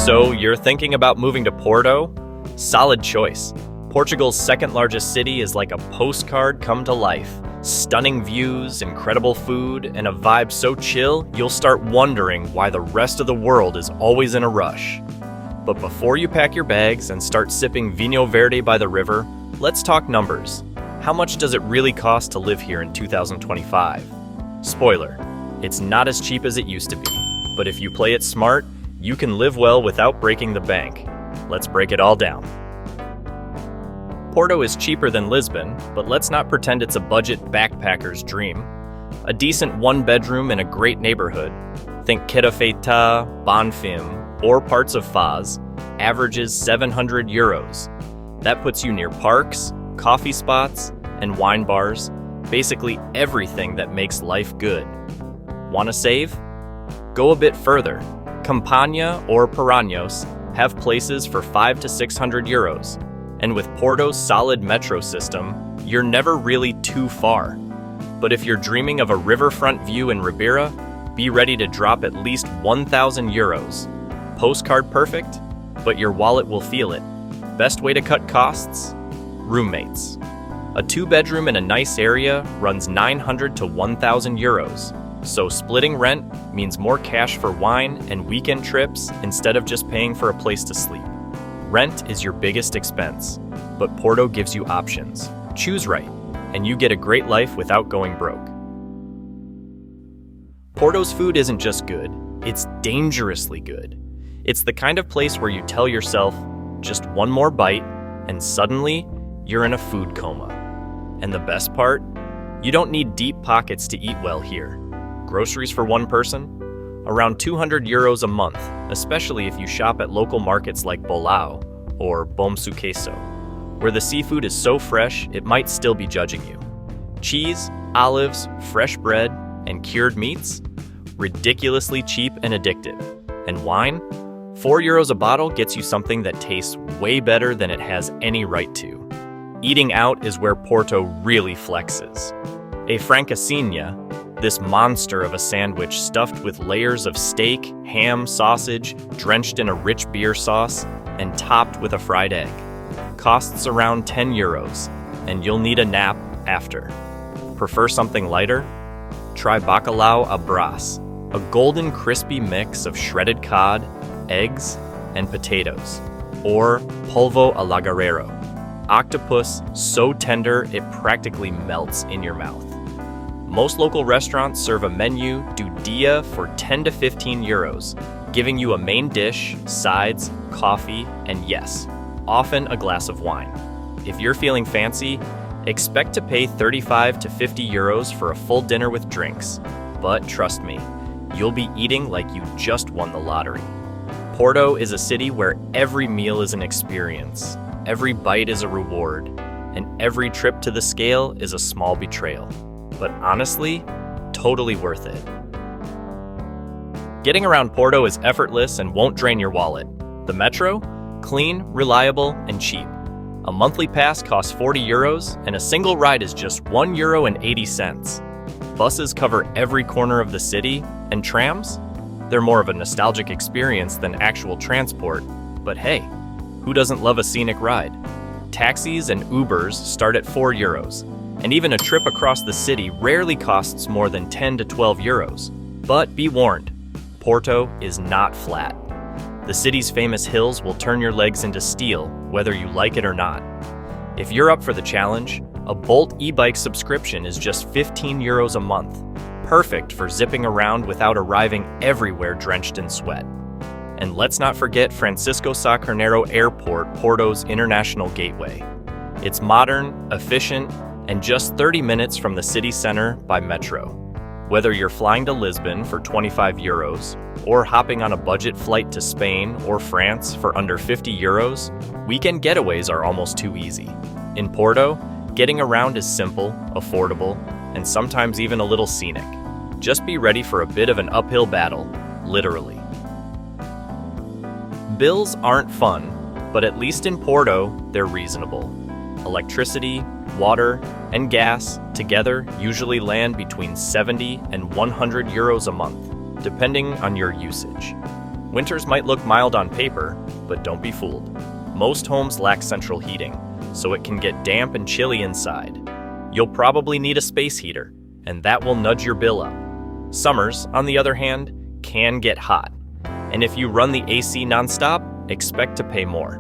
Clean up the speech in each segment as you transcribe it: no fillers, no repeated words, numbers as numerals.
So you're thinking about moving to Porto? Solid choice. Portugal's second largest city is like a postcard come to life. Stunning views, incredible food, and a vibe so chill, you'll start wondering why the rest of the world is always in a rush. But before you pack your bags and start sipping Vinho Verde by the river, let's talk numbers. How much does it really cost to live here in 2025? Spoiler, it's not as cheap as it used to be. But if you play it smart, you can live well without breaking the bank. Let's break it all down. Porto is cheaper than Lisbon, but let's not pretend it's a budget backpacker's dream. A decent one-bedroom in a great neighborhood, think Queira-Feita, Bem-vindo, or parts of Foz, averages €700. That puts you near parks, coffee spots, and wine bars, basically everything that makes life good. Want to save? Go a bit further. Campania or Paranhos have places for €500 to €600. And with Porto's solid metro system, you're never really too far. But if you're dreaming of a riverfront view in Ribeira, be ready to drop at least €1,000. Postcard perfect, but your wallet will feel it. Best way to cut costs? Roommates. A 2-bedroom in a nice area runs €900 to €1,000. So splitting rent means more cash for wine and weekend trips instead of just paying for a place to sleep. Rent is your biggest expense, but Porto gives you options. Choose right, and you get a great life without going broke. Porto's food isn't just good, it's dangerously good. It's the kind of place where you tell yourself, just one more bite, and suddenly, you're in a food coma. And the best part? You don't need deep pockets to eat well here. Groceries for one person? Around €200 a month, especially if you shop at local markets like Bolao or Bom Sucesso, where the seafood is so fresh it might still be judging you. Cheese, olives, fresh bread, and cured meats? Ridiculously cheap and addictive. And wine? €4 a bottle gets you something that tastes way better than it has any right to. Eating out is where Porto really flexes. A francesinha, this monster of a sandwich stuffed with layers of steak, ham, sausage, drenched in a rich beer sauce, and topped with a fried egg. Costs around €10, and you'll need a nap after. Prefer something lighter? Try bacalhau à brás, a golden crispy mix of shredded cod, eggs, and potatoes. Or polvo a la guerrero, octopus so tender it practically melts in your mouth. Most local restaurants serve a menu do dia for €10 to €15, giving you a main dish, sides, coffee, and yes, often a glass of wine. If you're feeling fancy, expect to pay €35 to €50 for a full dinner with drinks. But trust me, you'll be eating like you just won the lottery. Porto is a city where every meal is an experience, every bite is a reward, and every trip to the scale is a small betrayal. But honestly, totally worth it. Getting around Porto is effortless and won't drain your wallet. The metro? Clean, reliable, and cheap. A monthly pass costs €40, and a single ride is just €1.80. Buses cover every corner of the city, and trams? They're more of a nostalgic experience than actual transport. But hey, who doesn't love a scenic ride? Taxis and Ubers start at €4. And even a trip across the city rarely costs more than €10 to €12. But be warned, Porto is not flat. The city's famous hills will turn your legs into steel, whether you like it or not. If you're up for the challenge, a Bolt e-bike subscription is just €15 a month, perfect for zipping around without arriving everywhere drenched in sweat. And let's not forget Francisco Sá Carneiro Airport, Porto's international gateway. It's modern, efficient, and just 30 minutes from the city center by metro. Whether you're flying to Lisbon for €25 or hopping on a budget flight to Spain or France for under €50, weekend getaways are almost too easy. In Porto, getting around is simple, affordable, and sometimes even a little scenic. Just be ready for a bit of an uphill battle, literally. Bills aren't fun, but at least in Porto, they're reasonable. Electricity, water, and gas together usually land between €70 and €100 a month, depending on your usage. Winters might look mild on paper, but don't be fooled. Most homes lack central heating, so it can get damp and chilly inside. You'll probably need a space heater, and that will nudge your bill up. Summers, on the other hand, can get hot, and if you run the AC nonstop, expect to pay more.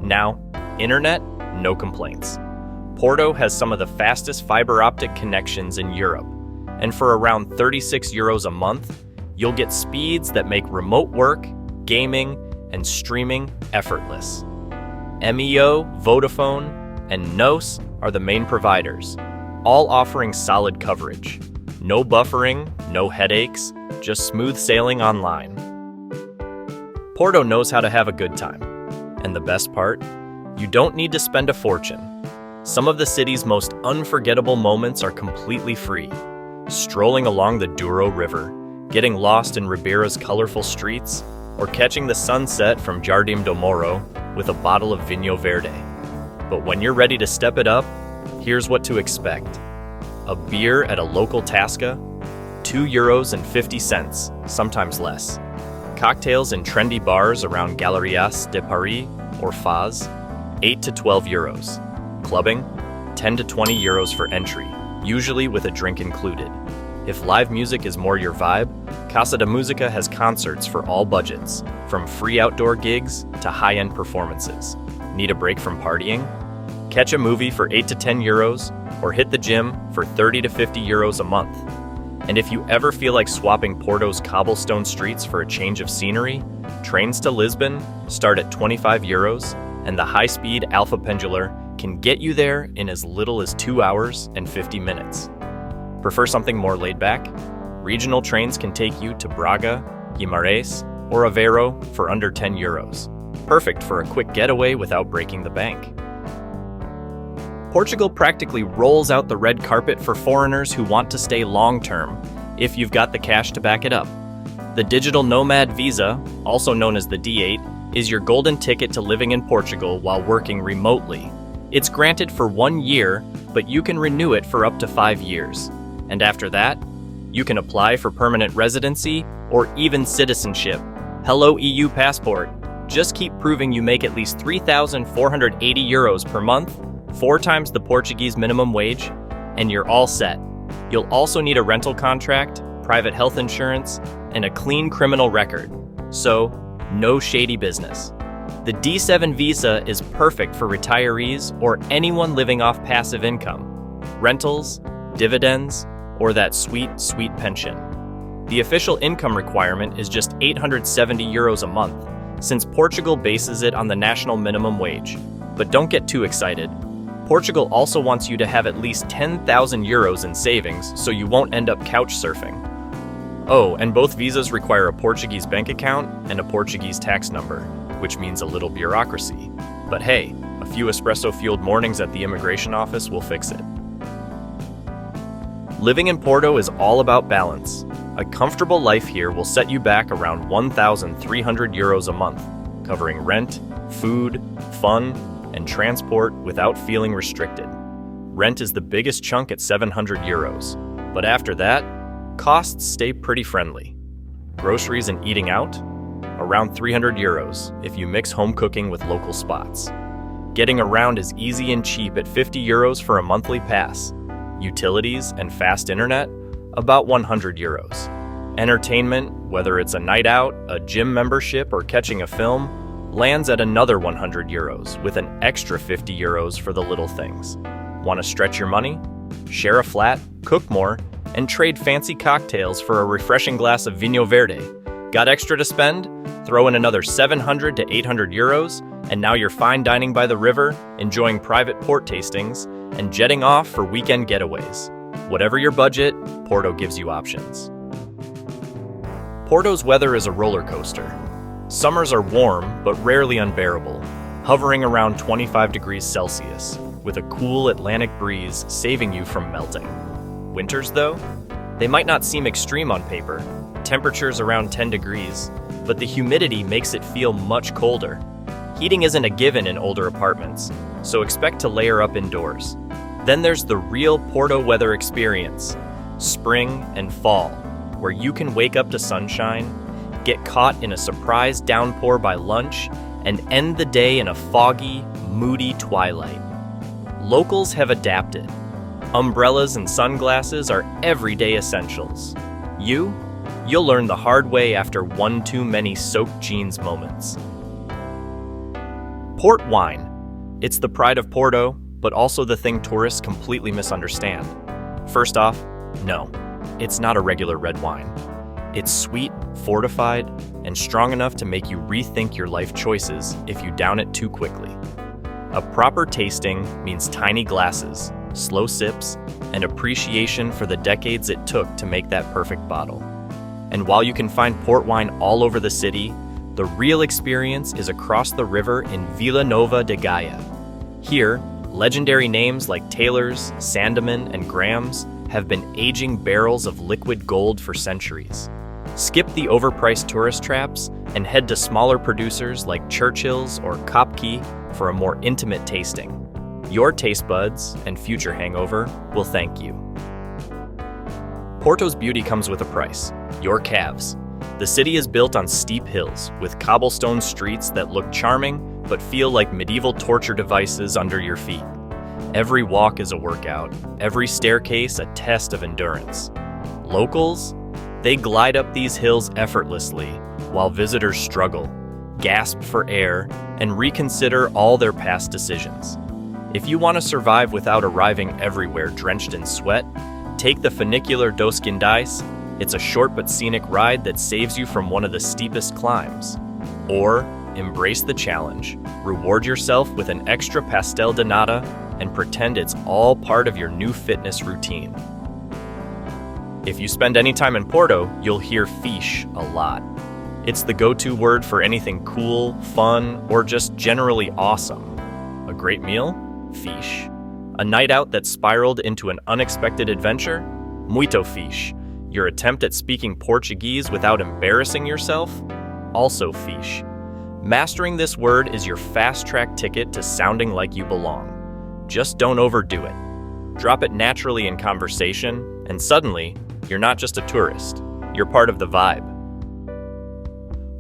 Now, internet, no complaints. Porto has some of the fastest fiber optic connections in Europe, and for around €36 a month, you'll get speeds that make remote work, gaming, and streaming effortless. MEO, Vodafone, and NOS are the main providers, all offering solid coverage. No buffering, no headaches, just smooth sailing online. Porto knows how to have a good time. And the best part? You don't need to spend a fortune. Some of the city's most unforgettable moments are completely free. Strolling along the Douro River, getting lost in Ribeira's colorful streets, or catching the sunset from Jardim do Moro with a bottle of Vinho Verde. But when you're ready to step it up, here's what to expect. A beer at a local Tasca, €2.50, sometimes less. Cocktails in trendy bars around Galeries de Paris or Faz, 8 to 12 euros. Clubbing, 10 to 20 euros for entry, usually with a drink included. If live music is more your vibe, Casa de Musica has concerts for all budgets, from free outdoor gigs to high-end performances. Need a break from partying? Catch a movie for 8 to 10 euros, or hit the gym for 30 to 50 euros a month. And if you ever feel like swapping Porto's cobblestone streets for a change of scenery, trains to Lisbon start at 25 euros, and the high-speed Alpha Pendular can get you there in as little as 2 hours and 50 minutes. Prefer something more laid back? Regional trains can take you to Braga, Guimarães, or Aveiro for under 10 euros. Perfect for a quick getaway without breaking the bank. Portugal practically rolls out the red carpet for foreigners who want to stay long-term, if you've got the cash to back it up. The digital Nomad visa, also known as the D8, is your golden ticket to living in Portugal while working remotely. It's granted for 1 year, but you can renew it for up to 5 years. And after that, you can apply for permanent residency or even citizenship. Hello EU passport. Just keep proving you make at least 3,480 euros per month, 4 times the Portuguese minimum wage, and you're all set. You'll also need a rental contract, private health insurance, and a clean criminal record. So, no shady business. The D7 visa is perfect for retirees or anyone living off passive income, rentals, dividends, or that sweet, sweet pension. The official income requirement is just 870 euros a month, since Portugal bases it on the national minimum wage. But don't get too excited. Portugal also wants you to have at least 10,000 euros in savings so you won't end up couch surfing. Oh, and both visas require a Portuguese bank account and a Portuguese tax number, which means a little bureaucracy. But hey, a few espresso-fueled mornings at the immigration office will fix it. Living in Porto is all about balance. A comfortable life here will set you back around 1,300 euros a month, covering rent, food, fun, and transport without feeling restricted. Rent is the biggest chunk at 700 euros, but after that, costs stay pretty friendly. Groceries and eating out? Around 300 euros if you mix home cooking with local spots. Getting around is easy and cheap at 50 euros for a monthly pass. Utilities and fast internet? About 100 euros. Entertainment, whether it's a night out, a gym membership, or catching a film, lands at another 100 euros with an extra 50 euros for the little things. Want to stretch your money? Share a flat, cook more, and trade fancy cocktails for a refreshing glass of Vinho Verde. Got extra to spend? Throw in another 700 to 800 euros, and now you're fine dining by the river, enjoying private port tastings, and jetting off for weekend getaways. Whatever your budget, Porto gives you options. Porto's weather is a roller coaster. Summers are warm, but rarely unbearable, hovering around 25 degrees Celsius, with a cool Atlantic breeze saving you from melting. Winters, though? They might not seem extreme on paper, temperatures around 10 degrees, but the humidity makes it feel much colder. Heating isn't a given in older apartments, so expect to layer up indoors. Then there's the real Porto weather experience, spring and fall, where you can wake up to sunshine, get caught in a surprise downpour by lunch, and end the day in a foggy, moody twilight. Locals have adapted. Umbrellas and sunglasses are everyday essentials. You'll learn the hard way after one too many soaked jeans moments. Port wine. It's the pride of Porto, but also the thing tourists completely misunderstand. First off, no, it's not a regular red wine. It's sweet, fortified, and strong enough to make you rethink your life choices if you down it too quickly. A proper tasting means tiny glasses, slow sips, and appreciation for the decades it took to make that perfect bottle. And while you can find port wine all over the city, the real experience is across the river in Vila Nova de Gaia. Here, legendary names like Taylor's, Sandeman, and Graham's have been aging barrels of liquid gold for centuries. Skip the overpriced tourist traps and head to smaller producers like Churchill's or Kopke for a more intimate tasting. Your taste buds and future hangover will thank you. Porto's beauty comes with a price: your calves. The city is built on steep hills with cobblestone streets that look charming but feel like medieval torture devices under your feet. Every walk is a workout, every staircase a test of endurance. Locals? They glide up these hills effortlessly, while visitors struggle, gasp for air, and reconsider all their past decisions. If you want to survive without arriving everywhere drenched in sweat, take the funicular dos Guindais. It's a short but scenic ride that saves you from one of the steepest climbs. Or embrace the challenge, reward yourself with an extra pastel de nata, and pretend it's all part of your new fitness routine. If you spend any time in Porto, you'll hear Fixe a lot. It's the go-to word for anything cool, fun, or just generally awesome. A great meal? Fixe. A night out that spiraled into an unexpected adventure? Muito fixe. Your attempt at speaking Portuguese without embarrassing yourself? Also fixe. Mastering this word is your fast-track ticket to sounding like you belong. Just don't overdo it. Drop it naturally in conversation, and suddenly, you're not just a tourist. You're part of the vibe.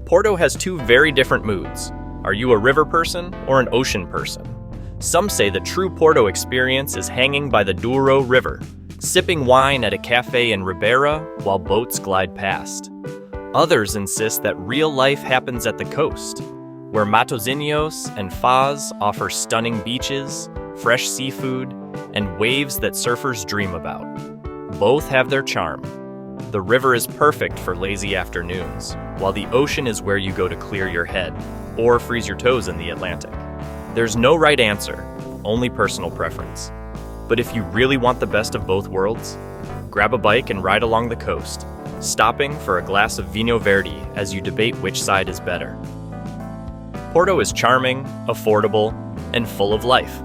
Porto has two very different moods. Are you a river person or an ocean person? Some say the true Porto experience is hanging by the Douro River, sipping wine at a cafe in Ribeira while boats glide past. Others insist that real life happens at the coast, where Matosinhos and Foz offer stunning beaches, fresh seafood, and waves that surfers dream about. Both have their charm. The river is perfect for lazy afternoons, while the ocean is where you go to clear your head, or freeze your toes in the Atlantic. There's no right answer, only personal preference. But if you really want the best of both worlds, grab a bike and ride along the coast, stopping for a glass of Vinho Verde as you debate which side is better. Porto is charming, affordable, and full of life.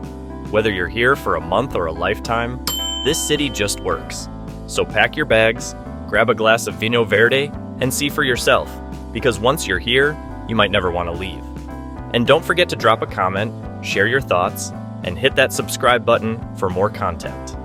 Whether you're here for a month or a lifetime, this city just works. So pack your bags, grab a glass of Vinho Verde, and see for yourself, because once you're here, you might never want to leave. And don't forget to drop a comment, share your thoughts, and hit that subscribe button for more content.